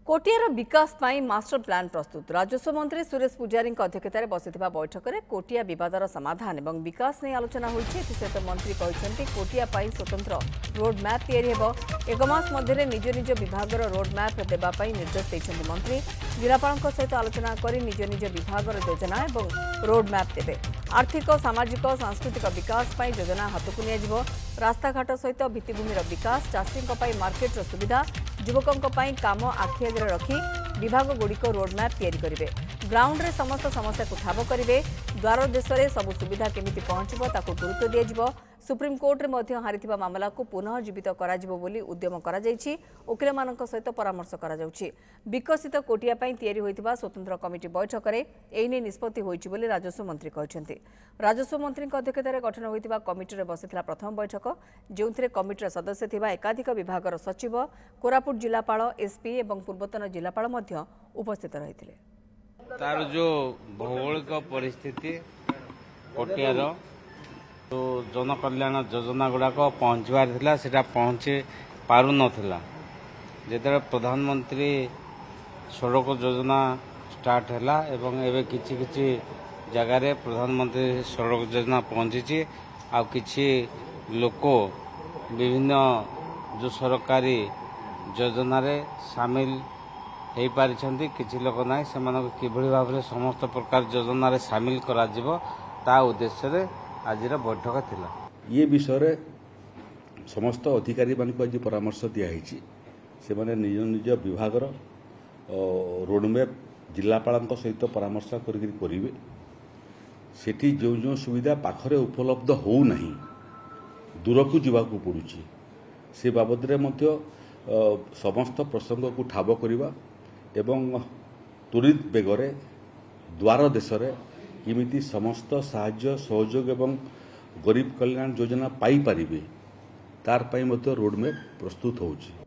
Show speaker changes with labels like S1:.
S1: कोटियार विकास पाई master plan प्रस्तुत राजस्व मंत्री सुरेश पुजारी अध्यक्षतार बसिथिबा बैठक में कोटिया विवादर समाधान और विकास नहीं आलोचना होती। सहित मंत्री कहते कोटिया पाई स्वतंत्र रोड मैप तैयारी हेबो। एक मास मध्य निज निज विभागर रोड मैप देवाई निर्देश देते मंत्री। जिलापाल सहित आलोचना कर निज निज विभागर योजना और रोड मैप देवे। आर्थिक सामाजिक सांस्कृतिक विकास पाई योजना हाथ को नियाजिबो। रास्ताघाट सहित भित्तिभूमिर विकास चाषी मार्केटर सुविधा युवकों काम आखि आगे रखी विभाग गुड़िक रोडमैप तैयारी करेंगे। ग्राउंड रे समस्त समस्या को ठाब करेंगे। द्वार देश में सबू सुविधा केमिति पहुंचबो ताकू गुरुत्व दिया। सुप्रीम कोर्ट रे मध्य हारिथिबा मामला को पुनः जीवित कराजिबो बोली उद्यम करा जायछि। वकील मानक सहित परामर्श करा जाउछि। विकसित कोटिया पई तैयारी होइथिबा स्वतंत्र कमिटी बैठक में एने निष्पत्ति होइछि बोली राजस्व मंत्री कहछन्ति। राजस्व मंत्री अध्यक्षतार गठन होइथिबा कमिटी रे बसिथिला प्रथम बैठक जेउथिरे कमिटीर सदस्य थिबा एकाधिक विभागर सचिव कोरापुट जिलापाल एसपी और पूर्वतन जिलापाल मध्य उपस्थित रहिथिले।
S2: तार जो भौगोलिक परिस्थिति कोटियार तो जनकल्याण योजना गुड़ाक पहुँचबार था सेटा पहुँची पारु नथिला। जेतरे प्रधानमंत्री सड़क योजना स्टार्ट हैला एवं एवं किछि जगार प्रधानमंत्री सड़क योजना पहुँची आ किछि लोक विभिन्न जो सरकारी योजना रे शामिल हो पारिछन्ति किछि लोक नाही सेमानक किभଳି भाबरे समस्त प्रकार योजना रे शामिल करा जिवो ता उद्देश्य रे आजिर बैठक थिला।
S3: ये विषय समस्त अधिकारी मानक आज परामर्श दिखाई से माने निज निज विभागर रोडमैप जिलापाल सहित परामर्श करेंगे। सेठी जो जो सुविधा पाखरे उपलब्ध हो नहीं दूर को जावाक पड़ुछि से बाबद रे मध्य समस्त प्रसंग को ठाब करवा एवं त्वरित बेगरे द्वार देश रे किमिति समस्त साहाय्य सहयोग एवं गरीब कल्याण योजना पाई पारिबे तार पई मध्य रोडमैप प्रस्तुत होउछि।